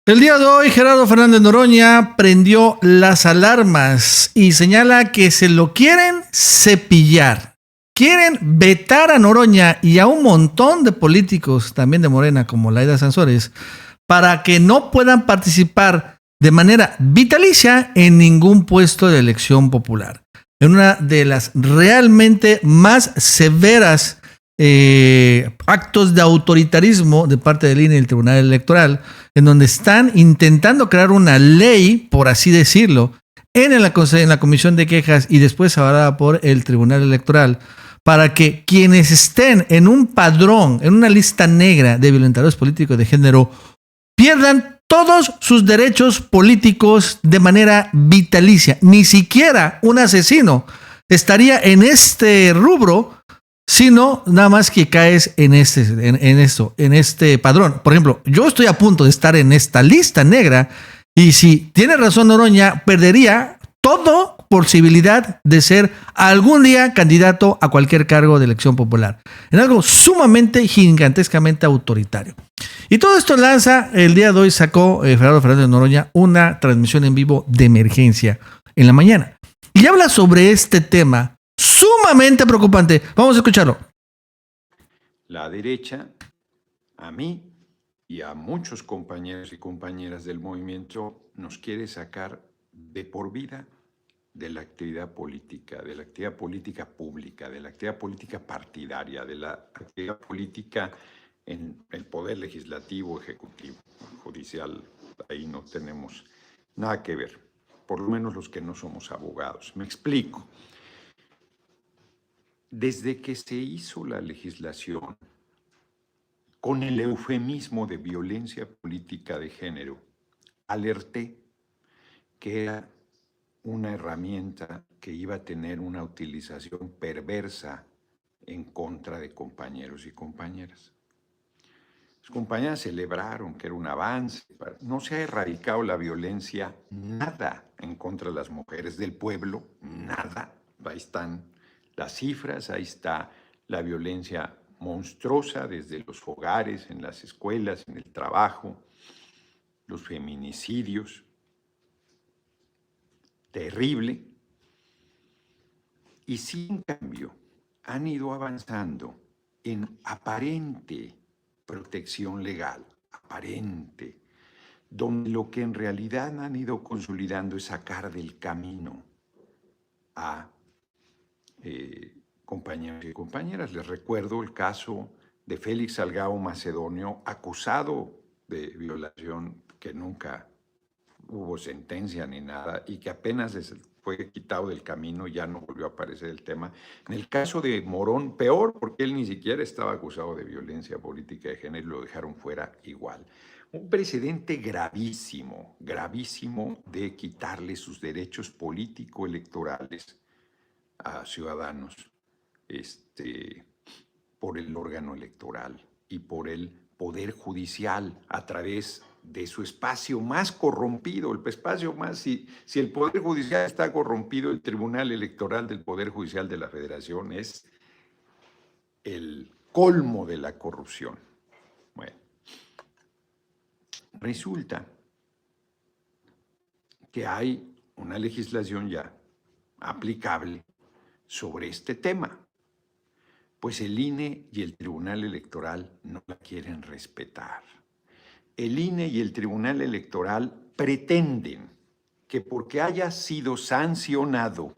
El día de hoy, Gerardo Fernández Noroña prendió las alarmas y señala que se lo quieren cepillar. Quieren vetar a Noroña y a un montón de políticos, también de Morena, como Laida Sansores, para que no puedan participar de manera vitalicia en ningún puesto de elección popular. En una de las realmente más severas actos de autoritarismo de parte del INE y el Tribunal Electoral, en donde están intentando crear una ley, por así decirlo, en la Comisión de Quejas y después avalada por el Tribunal Electoral, para que quienes estén en un padrón, en una lista negra de violentadores políticos de género, pierdan todos sus derechos políticos de manera vitalicia. Ni siquiera un asesino estaría en este rubro, sino nada más que caes en este padrón. Por ejemplo, yo estoy a punto de estar en esta lista negra y si tiene razón Noroña, perdería toda posibilidad de ser algún día candidato a cualquier cargo de elección popular. En algo sumamente, gigantescamente autoritario. Y todo esto lanza, el día de hoy sacó Gerardo Fernández Noroña una transmisión en vivo de emergencia en la mañana. Y habla sobre este tema sumamente preocupante. Vamos a escucharlo. La derecha, a mí y a muchos compañeros y compañeras del movimiento, nos quiere sacar de por vida de la actividad política pública, de la actividad política partidaria, de la actividad política en el poder legislativo, ejecutivo, judicial. Ahí no tenemos nada que ver, por lo menos los que no somos abogados. Me explico. Desde que se hizo la legislación con el eufemismo de violencia política de género, alerté que era una herramienta que iba a tener una utilización perversa en contra de compañeros y compañeras. Las compañeras celebraron que era un avance. No se ha erradicado la violencia, nada en contra de las mujeres del pueblo, nada. Ahí están las cifras, ahí está la violencia monstruosa desde los hogares, en las escuelas, en el trabajo, los feminicidios. Terrible. Y sin cambio han ido avanzando en aparente protección legal, aparente, donde lo que en realidad han ido consolidando es sacar del camino a compañeros y compañeras. Les recuerdo el caso de Félix Salgado Macedonio, acusado de violación, que nunca hubo sentencia ni nada, y que apenas fue quitado del camino, ya no volvió a aparecer el tema. En el caso de Morón, peor, porque él ni siquiera estaba acusado de violencia política de género y lo dejaron fuera igual. Un precedente gravísimo, gravísimo de quitarle sus derechos político-electorales a ciudadanos por el órgano electoral y por el Poder Judicial a través de su espacio más corrompido, el espacio más, si el Poder Judicial está corrompido, el Tribunal Electoral del Poder Judicial de la Federación es el colmo de la corrupción. Bueno, resulta que hay una legislación ya aplicable sobre este tema, pues el INE y el Tribunal Electoral no la quieren respetar. El INE y el Tribunal Electoral pretenden que porque haya sido sancionado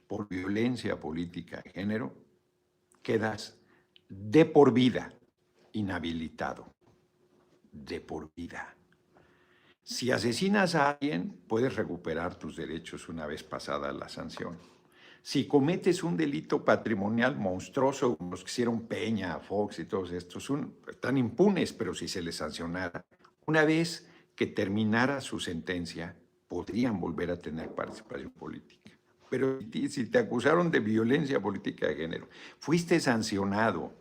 por violencia política de género, quedas de por vida inhabilitado. De por vida. Si asesinas a alguien, puedes recuperar tus derechos una vez pasada la sanción. Si cometes un delito patrimonial monstruoso, como los que hicieron Peña, Fox y todos estos, están impunes, pero si se les sancionara, una vez que terminara su sentencia, podrían volver a tener participación política. Pero si te acusaron de violencia política de género, fuiste sancionado,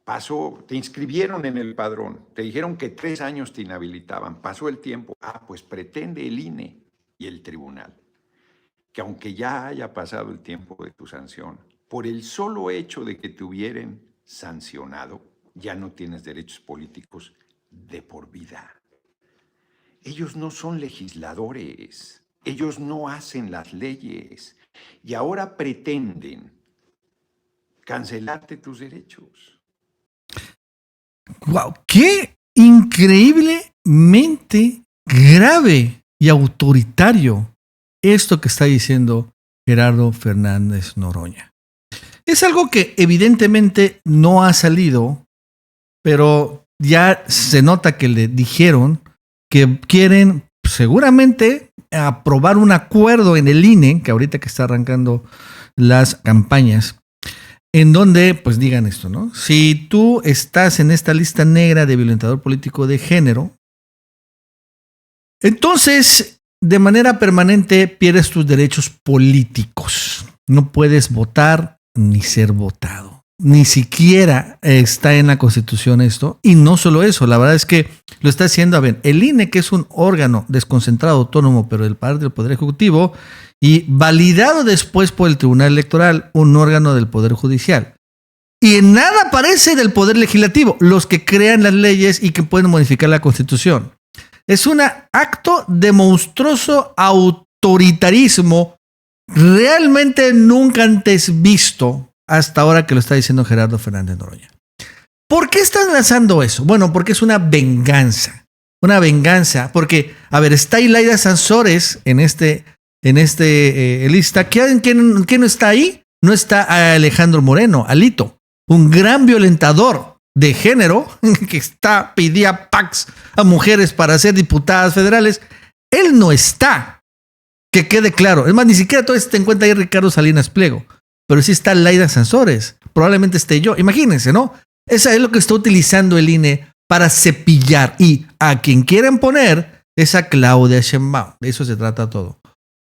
pasó, te inscribieron en el padrón, te dijeron que 3 años te inhabilitaban, pasó el tiempo, pues pretende el INE y el tribunal que aunque ya haya pasado el tiempo de tu sanción, por el solo hecho de que te hubieran sancionado, ya no tienes derechos políticos de por vida. Ellos no son legisladores, ellos no hacen las leyes y ahora pretenden cancelarte tus derechos. ¡Wow! ¡Qué increíblemente grave y autoritario esto que está diciendo Gerardo Fernández Noroña! Es algo que evidentemente no ha salido, pero ya se nota que le dijeron que quieren seguramente aprobar un acuerdo en el INE, que ahorita que está arrancando las campañas, en donde pues digan esto, ¿no? Si tú estás en esta lista negra de violentador político de género, entonces de manera permanente pierdes tus derechos políticos. No puedes votar ni ser votado. Ni siquiera está en la Constitución esto. Y no solo eso, la verdad es que lo está haciendo, a ver, el INE, que es un órgano desconcentrado, autónomo, pero del parte del Poder Ejecutivo, y validado después por el Tribunal Electoral, un órgano del Poder Judicial. Y en nada aparece del Poder Legislativo, los que crean las leyes y que pueden modificar la Constitución. Es un acto de monstruoso autoritarismo realmente nunca antes visto hasta ahora que lo está diciendo Gerardo Fernández Noroña. ¿Por qué están lanzando eso? Bueno, porque es una venganza. Una venganza, porque, a ver, está Ilayda Sansores en lista. ¿Quién no está ahí? No está Alejandro Moreno, Alito, un gran violentador de género que pedía packs a mujeres para ser diputadas federales. Él no está. Que quede claro. Es más, ni siquiera todo te encuentra ahí Ricardo Salinas Pliego. Pero sí está Ilayda Sansores. Probablemente esté yo. Imagínense, ¿no? Esa es lo que está utilizando el INE para cepillar. Y a quien quieren poner es a Claudia Sheinbaum. De eso se trata todo.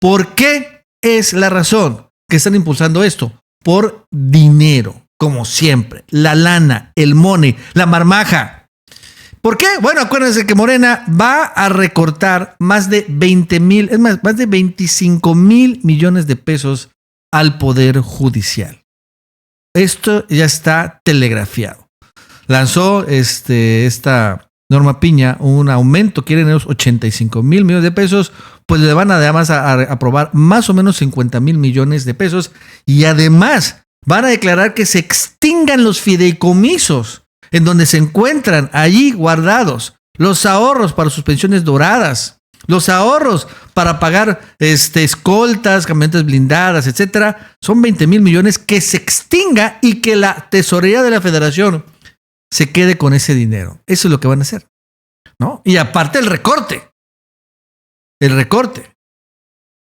¿Por qué es la razón que están impulsando esto? Por dinero, como siempre. La lana, el money, la marmaja. ¿Por qué? Bueno, acuérdense que Morena va a recortar más de 20,000, es más de 25,000 millones de pesos al Poder Judicial. Esto ya está telegrafiado. Lanzó esta Norma Piña un aumento, quieren ellos 85,000 millones de pesos, pues le van además a aprobar más o menos 50,000 millones de pesos y además van a declarar que se extingan los fideicomisos en donde se encuentran allí guardados los ahorros para sus pensiones doradas, los ahorros para pagar escoltas, camionetas blindadas, etcétera. Son 20,000 millones que se extinga y que la tesorería de la federación se quede con ese dinero. Eso es lo que van a hacer, ¿no? Y aparte el recorte,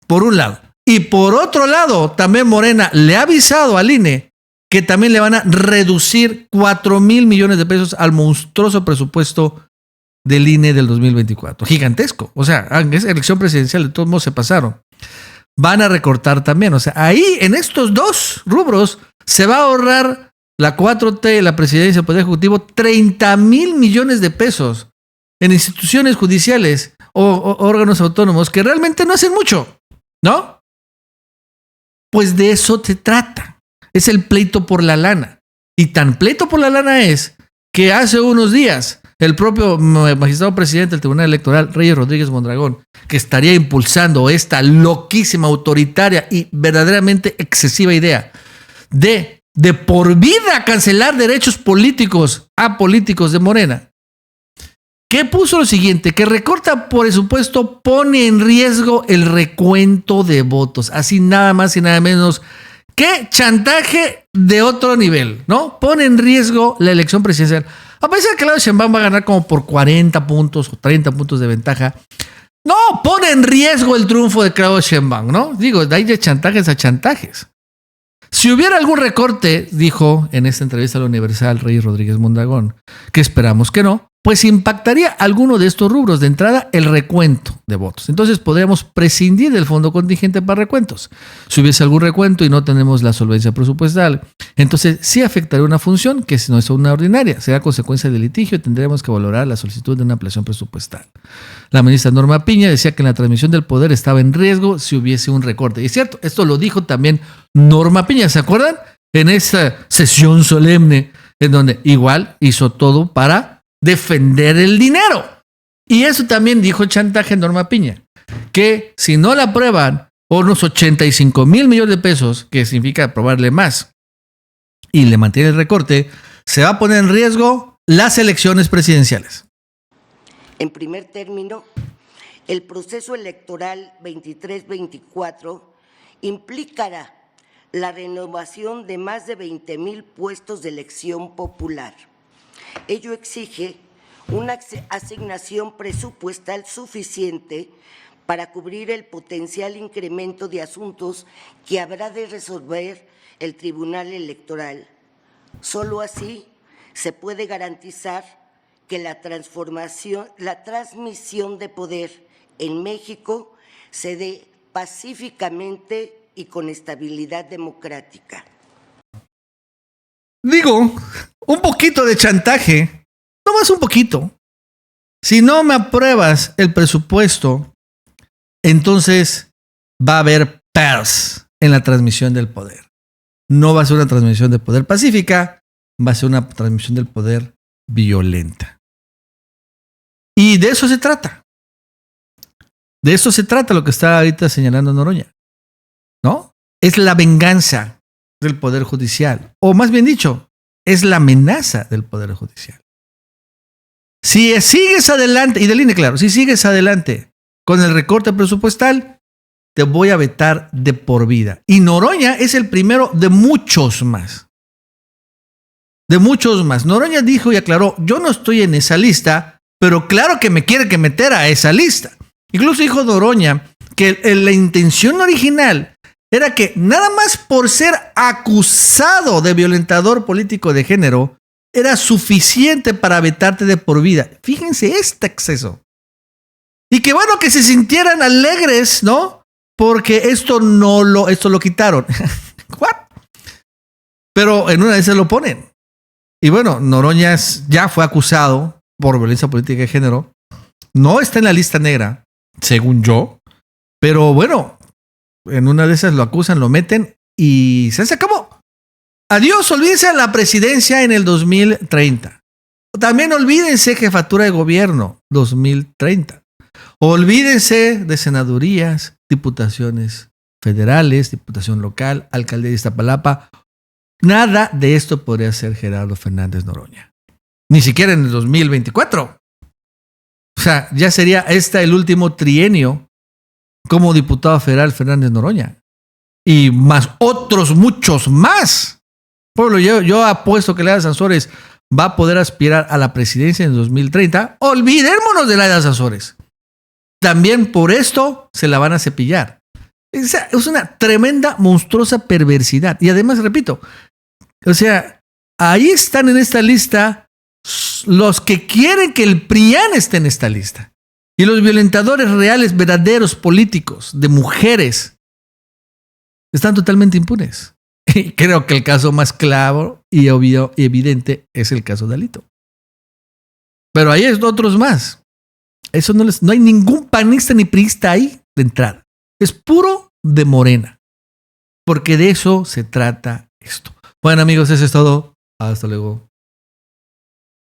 por un lado. Y por otro lado, también Morena le ha avisado al INE que también le van a reducir 4,000 millones de pesos al monstruoso presupuesto del INE del 2024. Gigantesco. O sea, esa elección presidencial de todos modos se pasaron. Van a recortar también. O sea, ahí en estos dos rubros se va a ahorrar la 4T, la presidencia del Poder Ejecutivo, 30,000 millones de pesos en instituciones judiciales o órganos autónomos que realmente no hacen mucho, ¿no? Pues de eso se trata. Es el pleito por la lana. Y tan pleito por la lana es que hace unos días el propio magistrado presidente del Tribunal Electoral, Reyes Rodríguez Mondragón, que estaría impulsando esta loquísima, autoritaria y verdaderamente excesiva idea de por vida cancelar derechos políticos a políticos de Morena, que puso lo siguiente, que recorta por presupuesto, pone en riesgo el recuento de votos. Así nada más y nada menos. ¡Qué chantaje de otro nivel! ¿No? Pone en riesgo la elección presidencial. A pesar de que Claudia Sheinbaum va a ganar como por 40 puntos o 30 puntos de ventaja, no, pone en riesgo el triunfo de Claudia Sheinbaum, ¿no? Digo, de ahí de chantajes a chantajes. Si hubiera algún recorte, dijo en esta entrevista a la Universal Reyes Rodríguez Mondragón, que esperamos que no, pues impactaría alguno de estos rubros. De entrada, el recuento de votos. Entonces podríamos prescindir del fondo contingente para recuentos. Si hubiese algún recuento y no tenemos la solvencia presupuestal, entonces sí afectaría una función que no es una ordinaria. Será consecuencia del litigio y tendremos que valorar la solicitud de una ampliación presupuestal. La ministra Norma Piña decía que la transmisión del poder estaba en riesgo si hubiese un recorte. Y es cierto, esto lo dijo también Norma Piña. ¿Se acuerdan? En esa sesión solemne en donde igual hizo todo para defender el dinero. Y eso también dijo el chantaje Norma Piña, que si no la aprueban unos 85,000 millones de pesos, que significa aprobarle más, y le mantiene el recorte, se va a poner en riesgo las elecciones presidenciales. En primer término, el proceso electoral 23-24 implicará la renovación de más de 20,000 puestos de elección popular. Ello exige una asignación presupuestal suficiente para cubrir el potencial incremento de asuntos que habrá de resolver el Tribunal Electoral. Solo así se puede garantizar que la transmisión de poder en México se dé pacíficamente y con estabilidad democrática. Digo, un poquito de chantaje, no más un poquito. Si no me apruebas el presupuesto, entonces va a haber pers en la transmisión del poder. No va a ser una transmisión de poder pacífica, va a ser una transmisión del poder violenta. Y de eso se trata. De eso se trata lo que está ahorita señalando Noroña, ¿no? Es la venganza del Poder Judicial, o más bien dicho, es la amenaza del Poder Judicial. Si sigues adelante, y del INE, claro, si sigues adelante con el recorte presupuestal, te voy a vetar de por vida. Y Noroña es el primero de muchos más. De muchos más. Noroña dijo y aclaró, yo no estoy en esa lista, pero claro que me quiere que meter a esa lista. Incluso dijo Noroña que la intención original era que nada más por ser acusado de violentador político de género, era suficiente para vetarte de por vida. Fíjense este exceso. Y que bueno que se sintieran alegres, ¿no? Porque esto lo quitaron. ¿What? Pero en una de esas lo ponen. Y bueno, Noroña ya fue acusado por violencia política de género. No está en la lista negra, según yo. Pero bueno, en una de esas lo acusan, lo meten y se acabó. Adiós, olvídense de la presidencia en el 2030. También olvídense jefatura de gobierno 2030. Olvídense de senadurías, diputaciones federales, diputación local, alcaldía de Iztapalapa. Nada de esto podría ser Gerardo Fernández Noroña. Ni siquiera en el 2024. O sea, ya sería el último trienio como diputado federal Fernández Noroña. Y más otros muchos más. Pueblo, yo apuesto que Laida Sansores va a poder aspirar a la presidencia en 2030. Olvidémonos de Laida Sansores. También por esto se la van a cepillar. Es una tremenda, monstruosa perversidad. Y además, repito, o sea, ahí están en esta lista los que quieren que el PRIAN esté en esta lista. Y los violentadores reales, verdaderos políticos, de mujeres, están totalmente impunes. Y creo que el caso más claro y obvio y evidente es el caso de Alito. Pero ahí hay otros más. Eso no hay ningún panista ni priista ahí de entrada. Es puro de Morena. Porque de eso se trata esto. Bueno, amigos, eso es todo. Hasta luego.